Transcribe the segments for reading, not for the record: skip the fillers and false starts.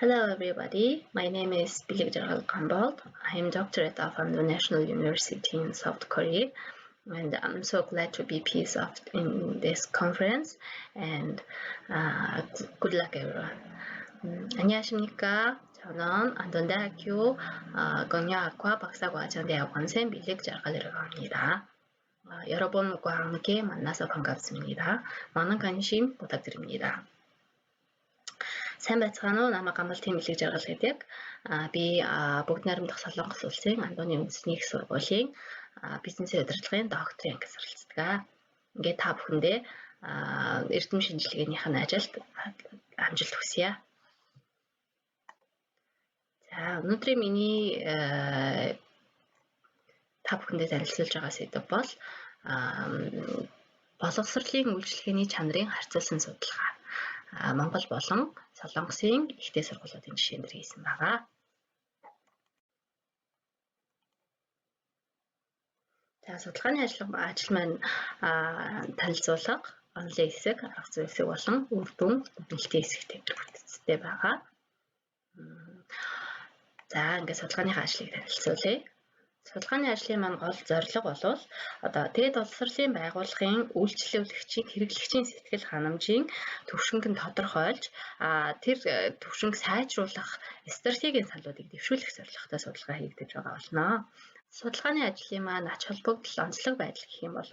Hello everybody, my name is Billy Kambal. I am doctorate of the National University in South Korea, and I'm so glad to be piece of in this conference. And good luck everyone. 안녕하십니까? 저는 안동대학교 건축학과 박사과정대학원생 빌리 자갈이라고 합니다. 여러분과 함께 만나서 반갑습니다. 많은 관심 부탁드립니다. Сайн байцгаана уу? Намайг Гамбалтын Билэг Жаргал гэдэг. Би бүгд найрамдах Солонгос улсын Андууны үндэсний их сургуулийн бизнесийн удирдлагын докторийн ангид суралцдаг. Ингээд та бүхэндээ эрдэм шинжилгээнийх нь ажилд амжилт хүсье. За, өнөөдрийн миний та бүхэндээ танилцуулж байгаа сэдэв бол боловсролын үйлчилгээний чанарын харьцуулсан судалгаа. Монгол болон Солонгосын ихтэй сургуулиудын жишээнээр хийсэн байгаа. За, судалгааны ажил маань танилцуулга, онлайн хэсэг, арга зүй хэсэг болон үр дүн нэмэлтийн хэсэгтэй бүртгэгдсэн байгаа. За, ингээд судалгааныхаа ажлыг танилцуулъя. Судалгааны ажлын маань гол зорилго бол дээд боловсролын байгууллагын үйлчлүүлэгчийн хэрэглэгчийн сэтгэл ханамжийн төвшинг нь тодорхойлж тэр төвшинг сайжруулах стратегийн салуудыг дэвшүүлэх зорилготой судалгаа хийгдэж байгаа болно. Судалгааны ажлын маань ач холбогдол онцлог байдал гэх юм бол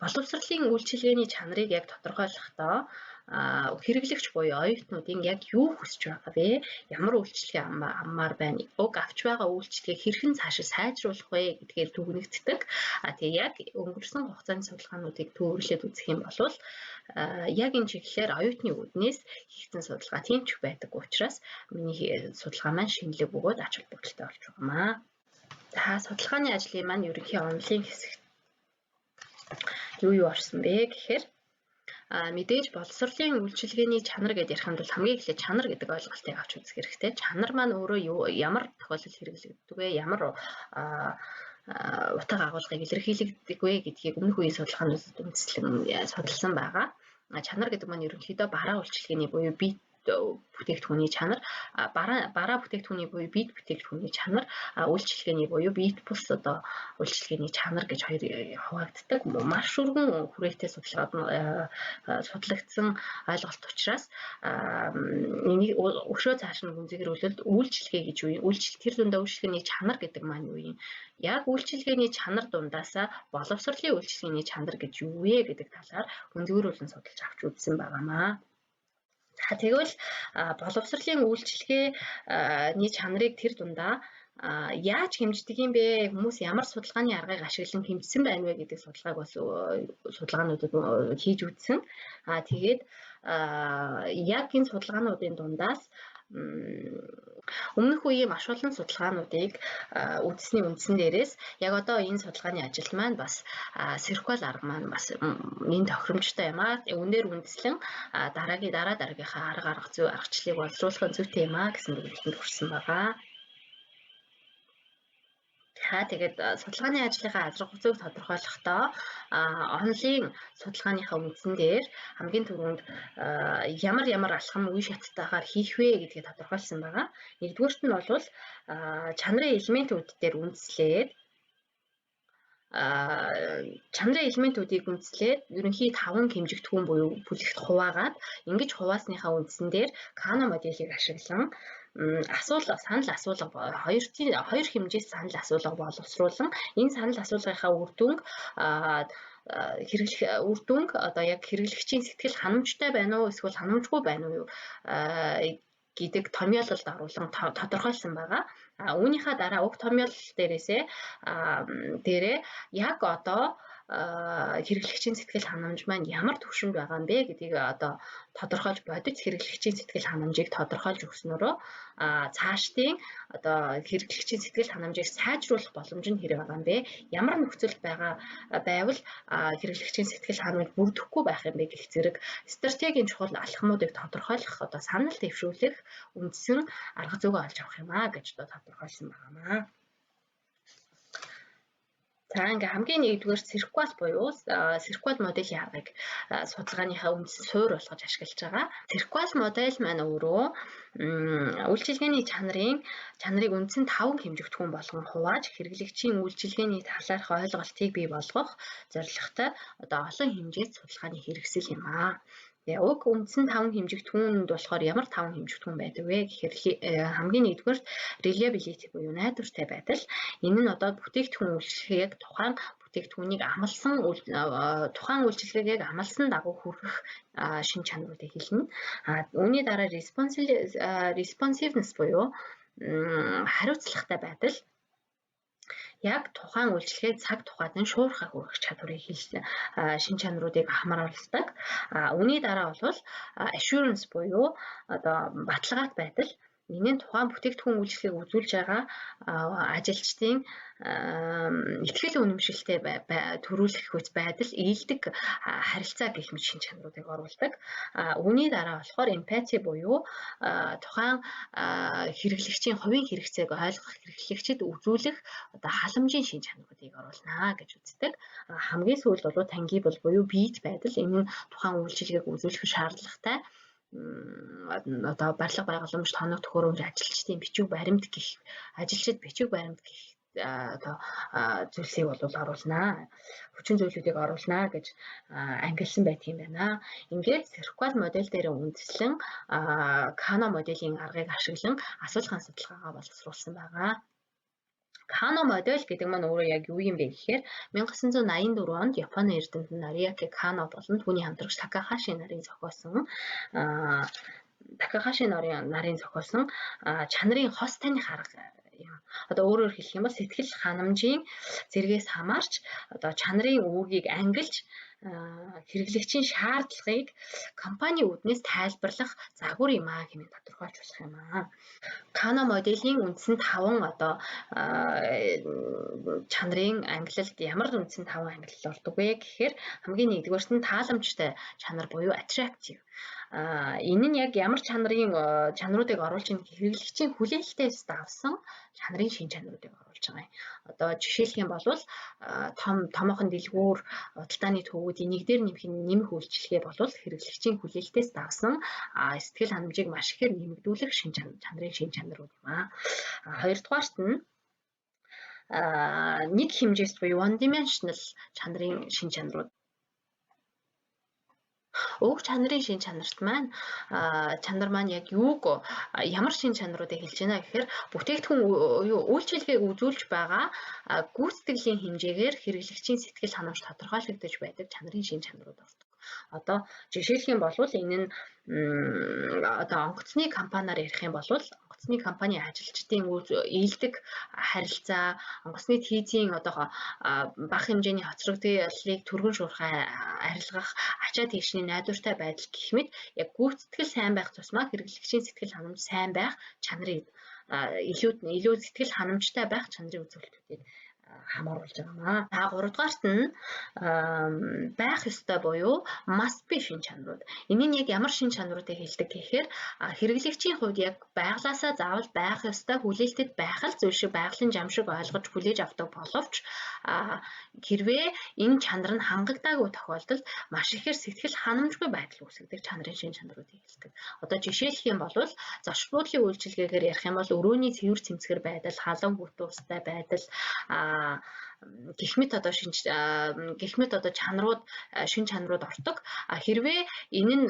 боловсролын үйлчилгээний чанарыг яг тодорхойлохдоо хэрэглэгч буюу оюутнуудын яг юу хүсэж байгаа вэ? Ямар үйлчилгээ аммаар байна? Уг авч байгаа үйлчилгээг хэрхэн цаашаа сайжруулах вэ гэдгээр дүгнэгддэг. Тэгээ яг өнгөрсөн хугацааны судалгаануудыг төвөрлөд үзэх юм бол яг энэ чиглэлээр оюутны үүднээс хийгдсэн судалгаа тэмч байдаг учраас миний судалгаа маань шинэлэг бөгөөд ач холбогдолтой болж байгаамаа. За, судалгааны ажлын маань ерөнхий онлын хэсэгт юу орсон бэ гэхээр мэдээж боловсролын үйлчилгээний чанар гэдээ ярих юм бол хамгийн эхлээд чанар гэдэг ойлголтыг авч үзэх хэрэгтэй. Чанар маань өөрөө ямар тохиолдолд хэрэглэгддэг вэ? Ямар утга агуулгыг илэрхийлэгддэг вэ гэдгийг өмнөх үеийн судалгаануудад үндэслэн судалсан байгаа. Чанар гэдэг маань ерөнхийдөө бараа үйлчилгээний буюу бит бүтээгдэхүүний чанар, бараа бүтээгдэхүүний буюу бит бүтээгдэхүүний чанар, үйлчилгээний буюу бит бус үйлчилгээний чанар гэж хоёр хуваагддаг. Маш өргөн хүрээтэй судлагдсан ойлголт учраас энийг өшөө цааш нь гүнзгийрүүлэлт үйлчилгээ гэж юу юм? Тэр дундаа үйлчилгээний чанар гэдэг маань юу юм? Яг үйлчилгээний чанар дундаасаа боловсролын үйлчилгээний чанар гэж юу вэ гэдэг талаар гүнзгийрүүлэн судалж авч үзсэн байгаамаа. За, тэгвэл боловсролын үйлчилгээний чанарыг тэр дундаа яаж хэмждэг юм бэ? Хүмүүс ямар судалгааны аргыг ашиглан хэмжсэн байна вэ гэдэг судалгааг бас судалгаануудад хийж үзсэн. Тэгээд яг энэ судалгаануудын дундаас өмнөх үеийн маш олон судалгаануудыг үзсний үндсэн дээрээс яг одоо энэ судалгааны ажил маань бас сэрхүүл арга маань бас энэ тохиромжтой юм аа. Үүнээр үндэслэн дараагийнхаа арга зүй аргачлалыг боловсруулах зүйтэй юм аа гэсэн дүгнэлтэнд хүрсэн байгаа. Тэгээд судалгааны ажлынхаа арга зүйг тодорхойлохдоо онлын судалгааныхаа үндсэн дээр хамгийн түрүүнд ямар алхам үе шаттайгаар хийх вэ гэдгийг тодорхойлсон байгаа. Нэгдүгээрт нь бол чанарын элементүүд дээр үндэслээд ерөнхий 5 хэмжигдэхүүн буюу бүлэгт хуваагаад ингэж хуваасныхаа үндсэн дээр Кано моделийг ашиглан санал асуулга хоёр хэмжээс санал асуулга боловсруулан энэ санал асуулгынхаа үр дүнг одоо яг хэрэглэгчийн сэтгэл ханамжтай байна уу эсвэл ханамжгүй байна уу гэдэг томьёололд оруулан тодорхойлсон байгаа. Үүнийхээ дараа уг томьёолол дээрээ яг одоо хэрэглэгчийн сэтгэл ханамж маань ямар түвшинд байгаа юм бэ гэдгийг одоо тодорхойлж бодож хэрэглэгчийн сэтгэл ханамжийг тодорхойлж өгснөөрөө цаашдын одоо хэрэглэгчийн сэтгэл ханамжийг сайжруулах боломж нь хэрэг байгаа юм бэ? Ямар нөхцөл байвал хэрэглэгчийн сэтгэл ханамж бүрдэхгүй байх юм бэ гэх зэрэг стратегийн чухал алхмуудыг тодорхойлох одоо санал дэвшүүлэх үндсэн арга зүйг олж авах юм аа гэж тодорхойлсон байгаамаа. За ингээ хамгийн нэгдүгээр циркуал буюу циркуал моделийн аргыг судалгааныхаа үндсэн суурь болгож ашиглаж байгаа. Циркуал модель маань өөрөө үйлчилгээний чанарыг үндсэн 5 хэмжигдэхүүн болгон хувааж хэрэглэгчийн үйлчилгээний талаарх ойлголтыг бий болгох зорилготой олон хэмжээст судалгааны хэрэгсэл юм аа. Уг үндсэн 5 хэмжигдэхүүнд болохоор ямар 5 хэмжигдэхүүн байдаг вэ гэхээр хамгийн нэгдүгээр reliability буюу найдвартай байдал. Энэ нь бүтээгдэхүүн үйлчилгээг тухайн бүтээгдэхүүнийг амлсан тухайн үйлчилгээгийг амлсан дагуу хүргэх шин чанаруудыг хэлнэ. Үүний дараа responsiveness буюу хариуцлагатай байдал. Яг тухайн үйлчилгээ цаг тухайд нь шуурхай хүргэх чадварыг шин чанаруудыг хамруулдаг. Үүний дараа бол assurance буюу баталгаат байдал. Энэ нь тухайн бүтээгдэхүүн үйлчилгээг үзүүлж байгаа ажилчдын ихтгэл үнэмшилтэй төрүүлэх хүч байдал, ийдэг харилцаа гэх мэт шин чанаруудыг оруулдаг. Үүний дараа болохоор empathy буюу тухайн хэрэглэгчийн хувийн хэрэгцээг ойлгох, хэрэглэгчид үзүүлэх халамжийн шин чанаруудыг оруулнаа гэж үздэг. Хамгийн сүүлд бол tangible буюу биед байдал. Энэ нь тухайн үйлчилгээг үзүүлэх шаардлагатай барилга байгууламж тоног төхөөрөмж ажилчдын бичиг баримт гэх зүйлсийг бол оруулнаа. Хүчин зүйлүүдийг оруулнаа гэж ангилсан байдаг юм байна. Ингээд циркуал модель дээр үндэслэн Kano моделийн аргыг ашиглан асуулгын судалгаагаа боловсруулсан байгаа. Kano модель гэдэг маань өөрөө яг юу юм бэ гэхээр 1984 онд Японы эрдэмтэн Nariaki Kano болон түүний хамтрагч Takahashi нарын зохиосон чанарын хос таних арга юм. Өөрөөр хэлэх юм бол сэтгэл ханамжийн зэрэгээс хамаарч чанарын үүргийг ангилж хэрэглэгчийн шаардлагыг компани үүднээс тайлбарлах загвар юм аа хэмээн тодорхойлж болох юм аа. Kano моделийн үндсэн 5 чанарын ангилалд ямар үндсэн 5 ангилал ордог вэ гэхээр хамгийн нэгдүгээрт нь тааламжтай чанар буюу attractive. Энэ нь яг ямар чанаруудыг оруулж ийн хэрэглэгчийн хүлээлтээс давсан чанарын шин чанаруудыг оруулж байгаа юм. Жишээлх юм бол томоохон дэлгүүр худалдааны төвүүдийн нэг дээр нэмэх үйлчилгээ бол хэрэглэгчийн хүлээлтээс давсан сэтгэл ханамжийг маш ихээр нэмэгдүүлэх чанарын шин чанарууд юм аа. Хоёрдугаарт нь нэг хэмжээст буюу one dimensional чанарын шин чанарууд. Уг чанарын шин чанарт маань чанар маань яг ямар шин чанаруудыг хэлж байна гэхээр бүтээгдэхүүн үйлчилгээг үзүүлж байгаа гүйцэтгэлийн хэмжээгээр хэрэглэгчийн сэтгэл ханамж тодорхойлогдож байдаг чанарын шин чанарууд ордог. Жишээлх юм бол энэ нь онгоцны компаниар ярих юм бол онгоцны компани ажилчдын ийдэг харилцаа, онгоцны тийзийн бага хэмжээний хоцрогдлыг түргэн шуурхай арилгах, ачаа тийшний найдвартай байдал гэх мэт яг гүйцэтгэл сайн байх тусмаа хэрэглэгчийн сэтгэл ханамж сайн байх чанарыг илүү сэтгэл ханамжтай байх чанарын үзүүлэлтүүдийг хамааруулж байгаа. 3-дугаарт нь байх ёстой буюу must be шин чанарууд. Энэ нь яг ямар шин чанаруудыг хэлдэг гэхээр хэрэглэгчийн хувьд яг байглаасаа заавал байх ёстой хүлээлтэд байх л зүйл шиг байгалийн зам шиг ойлгож хүлээж авдаг боловч хэрвээ энэ чанар нь хангагдаагүй тохиолдолд маш ихээр сэтгэл ханамжгүй байдал үүсгдэг чанарын шин чанаруудыг хэлдэг. Жишээлх юм бол зочдлуудын үйлчилгээгээр ярих юм бол өрөөний цэвэр цэмцгэр байдал, халуун бүт устай байдал гэх мэт шин чанарууд ордог. Хэрвээ энэ нь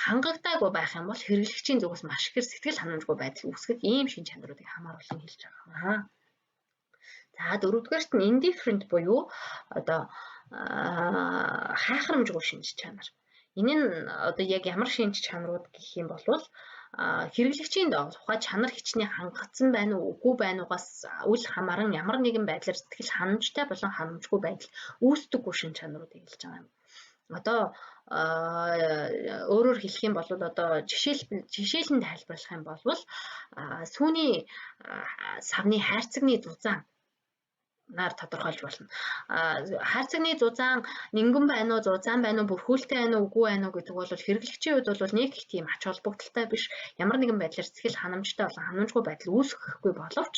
хангагдаагүй байх юм бол хэрэглэгчийн зүгээс маш ихээр сэтгэл ханамжгүй байдал үүсгэх ийм шин чанаруудыг хамааруулан хэлж байгаа юм аа. За 4-дүгээрт нь indifferent буюу хайхрамжгүй шинж чанар. Энэ нь яг ямар шинж чанарууд гэх юм бол хэрэглэгчийн тухай чанар хичнээн хангагдсан байна уу, үгүй байна уугаас үл хамааран ямар нэгэн байдлаар сэтгэл ханамжтай болон ханамжгүй байдал үүсдэггүй шин чанаруудыг хэлж байгаа юм. Өөрөөр хэлэх юм бол жишээлэн тайлбарлах юм бол сүүний савны хайрцагны дузаан нар тодорхойлж болно. Хар цагны зузаан нингэн байна уу, зузаан байна уу, бүрхүүлтэй байна уу, үгүй байна уу гэдэг бол хэрэглэгчийн хувьд бол нэг их тийм ач холбогдолтой биш. Ямар нэгэн байдлаар сэтгэл ханамжтай болон ханамжгүй байдал үүсэхгүй боловч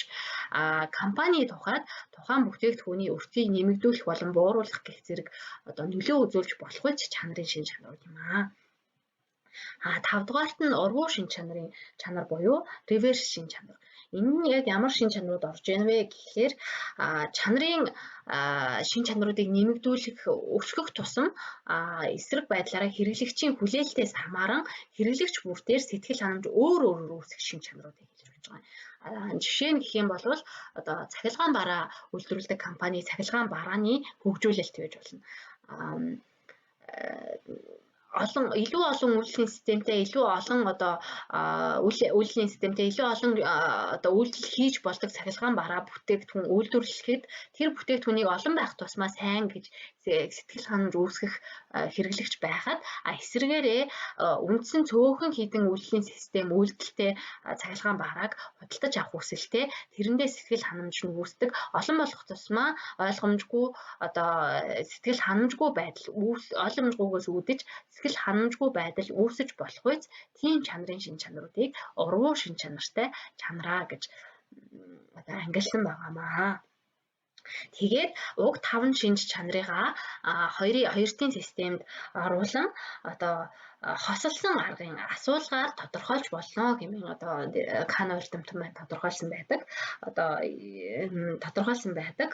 компани тухайд тухайн бүтээгдэхүүний өртгийг нэмэгдүүлэх болон бууруулах гэх зэрэг одоо нөлөө үзүүлж болох үеч чанарын шин чанарууд юм аа. 5 дугаарт нь ургуу шин чанар буюу реверс шин чанар. Энэ нь яг ямар шин чанарууд орж ийн вэ гэхээр чанарын шин чанаруудыг нэмэгдүүлэх, өсгөх тусам эсрэг байдлаараа хэрэглэгчийн хүлээлтээс хамааран хэрэглэгч бүр дээр сэтгэл ханамж өөрөөр үүсэх шин чанаруудыг хэлж болж байгаа. Жишээ нь гэх юм бол одоо цахилгаан бараа үйлдвэрлэдэг компани цахилгаан барааны хөгжүүлэлт байж болно. Илүү олон үйлдвэрлэлийн системтэй, илүү олон одоо үйлдвэрлэлийн системтэй, илүү олон одоо үйлдэл хийж болдог цахилгаан бараа бүтээгдэхүүн үйлдвэрлэхэд тэр бүтээгдэхүүнийг олон байх тусмаа сайн гэж сэтгэл ханамж үүсгэх хэрэглэгч байхад эсвэргээрээ үндсэн цөөхөн хідэн үйлдвэрлэлийн систем үйлдэлтэй цахилгаан барааг худалдаж авах хүсэлтэй тэрэндээ сэтгэл ханамж нь үүсдэг олон болох тусмаа ойлгомжгүй одоо сэтгэл ханамжгүй байдал ойлгомжгүйгээс үүдэж сэтгэл ханамжгүй байдал үүсэж болох үеч тийм чанарын шин чанаруудыг ургуу шин чанартай чанараа гэж одоо ангилсан байгаамаа. Тэгээд уг 5 шинж чанарыгаа хоёрын системд оруулан одоо хосолсон аргын асуулгаар тодорхойлж болно гэмээр одоо Кан урдамтан маань тодорхойлсон байдаг. Одоо тодорхойлсон байдаг.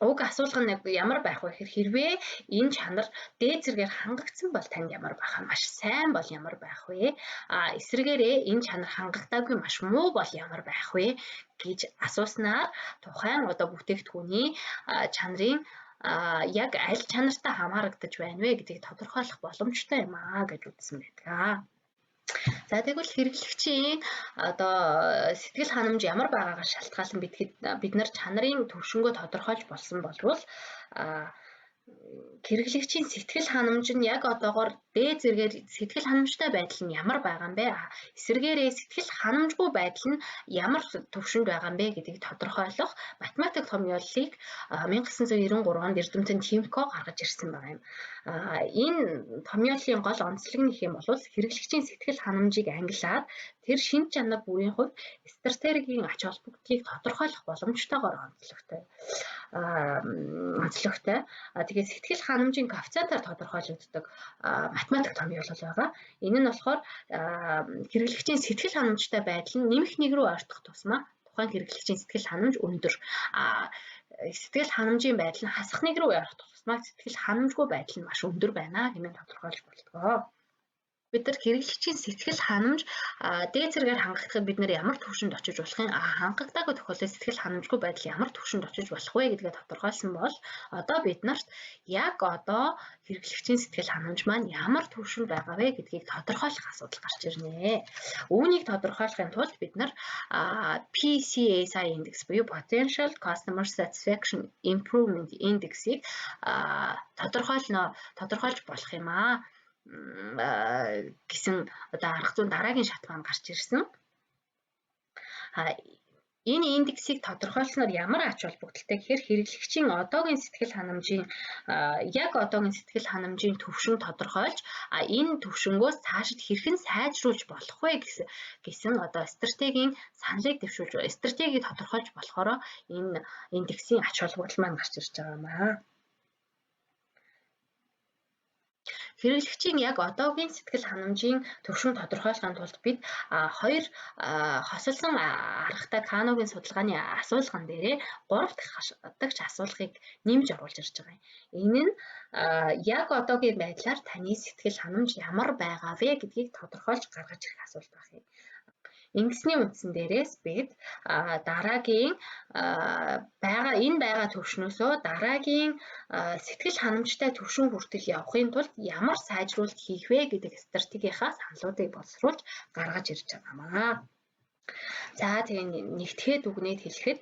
Уг асуулга нь ямар байх вэ гэхээр хэрвээ энэ чанар дээд зэргээр хангагдсан бол танд ямар байх вэ? Маш сайн бол ямар байх вэ? Эсвэргээрээ энэ чанар хангагдаагүй маш муу бол ямар байх вэ гэж асууснаар тухайн одоо бүтээгдэхүүний чанарын яг аль чанартай хамаарагдаж байна вэ гэдгийг тодорхойлох боломжтой юм аа гэж үзсэн байдаг. За тэгвэл хэрэглэгчийн одоо сэтгэл ханамж ямар байгаагаар шалтгаалсан бид нар чанарын төвшнгөө тодорхойлж болсон болвол хэрэглэгчийн сэтгэл ханамж нь яг одоогоор дээд зэргээр сэтгэл ханамжтай байдал нь ямар байгаа юм бэ? Эсвэргээрээ сэтгэл ханамжгүй байдал нь ямар төвшөнд байгаа юм бэ гэдгийг тодорхойлох математик томьёоллыг 1993 онд Эрдэмтэн Тимко гаргаж ирсэн байгаа юм. Энэ томьёоллын гол онцлог нь гэх юм бол хэрэглэгчийн сэтгэл ханамжийг ангилаад тэр шинж чанар бүрийн хувьд стратегийн ач холбогдлыг тодорхойлох боломжтойгоор онцлогтой. Тэгээд сэтгэл ханамжийн коэффициентаар тодорхойлогддог математик томьёолол байгаа. Энэ нь болохоор хэрэглэгчийн сэтгэл ханамжтай байдал нь нэмэх нэг рүү ойртох тусмаа тухайн хэрэглэгчийн сэтгэл ханамж өндөр. Сэтгэл ханамжийн байдал нь хасах нэг рүү ойртох тусмаа сэтгэл ханамжгүй байдал нь маш өндөр байна хэмээн тодорхойлж болтгоо. Бид нар хэрэглэгчийн сэтгэл ханамж дээд зэргээр хангагдахад бид нар ямар түвшинд очиж болох юм? Хангагдаагүй тохиолдолд сэтгэл ханамжгүй байдал ямар түвшинд очиж болох вэ гэдгээ тодорхойлсон бол одоо бид нарт яг одоо хэрэглэгчийн сэтгэл ханамж маань ямар түвшинд байгаа вэ гэдгийг тодорхойлох асуудал гарч ирнэ. Үүнийг тодорхойлохын тулд бид нар PCSI индекс буюу Potential Customer Satisfaction Improvement Index-ийг тодорхойлж болох юм аа гэсэн одоо арга зүйн дараагийн шатман гарч ирсэн. Энэ индексийг тодорхойлсноор ямар ач холбогдолтой гэхээр хэрэглэгчийн одоогийн сэтгэл ханамжийн төвшин тодорхойлж энэ төвшнгөөс цаашид хэрхэн сайжруулж болох вэ гэсэн одоо стратегийн саналыг дэвшүүлж стратегийг тодорхойлж болохоор энэ индексийн ач холбогдол маань гарч ирж байгаа юм аа. Хэрэглэгчийн яг одоогийн сэтгэл ханамжийн төвшин тодорхойлохын тулд бид хоёр хосолсон аргатай Каногийн судалгааны асуулган дээрээ 3 дахь асуулгыг нэмж оруулж ирж байгаа юм. Энэ нь яг одоогийн байдлаар таны сэтгэл ханамж ямар байгаа вэ гэдгийг тодорхойлж гаргаж ирэх асуулт байна. Ингэсний үндсэн дээрээс бид дараагийн энэ байгаа төвшнөөсөө дараагийн сэтгэл ханамжтай төвшин хүртэл явахын тулд ямар сайжруулалт хийх вэ гэдэг стратегийнхаа саналуудыг боловсруулж гаргаж ирж байгаамаа. За тэгээ нэгтгэхэд үгнээд хэлэхэд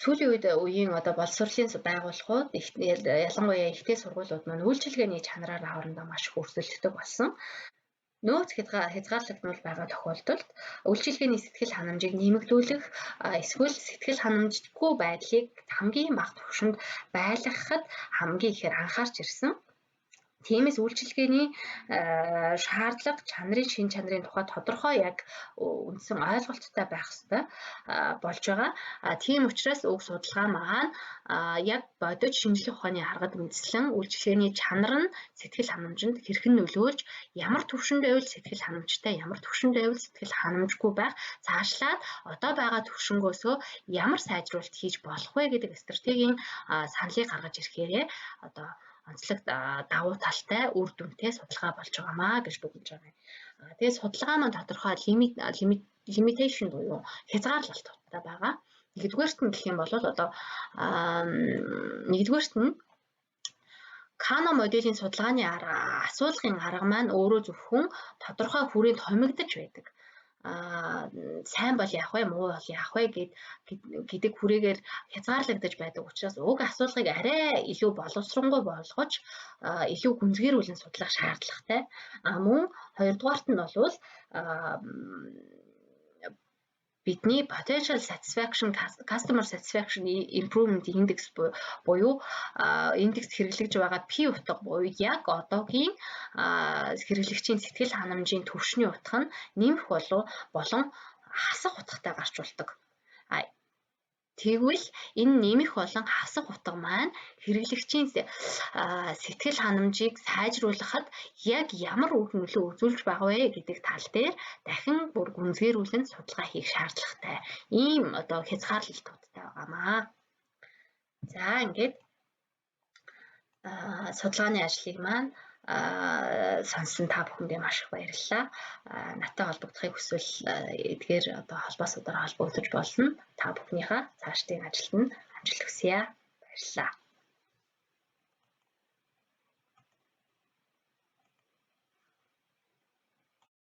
сүүлийн үеийн одоо боловсролын байгууллагууд ялангуяа ихтэй сургуулиуд маань үйлчилгээний чанараараа хоорондоо маш их өрсөлддөг болсон. нөөц хязгаарлагдмал байгаа тохиолдолд үйлчилгээний сэтгэл ханамжийг нэмэгдүүлэх эсвэл сэтгэл ханамжгүй байдлыг хамгийн бага түвшинд байлгахад хамгийн ихээр анхаарч ирсэн. Тиймээс үйлчилгээний шаардлага чанарын шин чанарын тухай тодорхой яг үндсэн ойлголттой байх ёстой болж байгаа. Тийм учраас уг судалгаа маань яг бодит шинжлэх ухааны аргад үндэслэн үйлчилгээний чанар нь сэтгэл ханамжинд хэрхэн нөлөөлж, ямар түвшинд байвал сэтгэл ханамжтай, ямар түвшинд байвал сэтгэл ханамжгүй байх, цаашлаад одоо байгаа түвшингөөсөө ямар сайжруулалт хийж болох вэ гэдэг стратегийн саналыг гаргаж ирэхээрээ одоо онцлог давуу талтай үр дүнтэй судалгаа болж байгаамаа гэж бүгдж байгаа. Тэгээд судалгаа маань тодорхой limitation буюу хязгаарлалттай байгаа. Нэгдүгээрт нь гэх юм бол одоо нэгдүгээрт нь Кано моделийн судалгааны асуулгын арга маань өөрөө зөвхөн тодорхой хүрээнд хомигдож байдаг. Сайн бол яах вэ, муу бол яах вэ гэдэг хүрээгээр хязгаарлагдаж байдаг учраас уг асуулгыг арай илүү боловсронгуй болгож илүү гүнзгийрүүлэн судлах шаардлагатай. Мөн хоёрдугаарт нь бол бидний potential satisfaction customer satisfaction improvement index буюу индекс хэрэглэж байгаа P утга буюу яг одоогийн хэрэглэгчийн сэтгэл ханамжийн түвшний утга нь нэмэх болон хасах утгатай гарч болдог. Тэгвэл энэ нэмэх болон хасах утга маань хэрэглэгчийн сэтгэл ханамжийг сайжруулахад яг ямар үр нөлөө үзүүлж байгаа вэ гэдэг тал дээр дахин бүр гүнзгийрүүлэн судалгаа хийх шаардлагатай. Ийм одоо хязгаарлалтуудтай байгаамаа. За ингээд судалгааны ажлыг маань сонссон та бүхэндээ маш их баярлалаа. Надтай холбогдохыг хүсвэл эдгээр одоо холбоосуудаар холбогдож болно. Та бүхнийхээ цаашдын ажилд нь амжилт хүсье. Баярлалаа.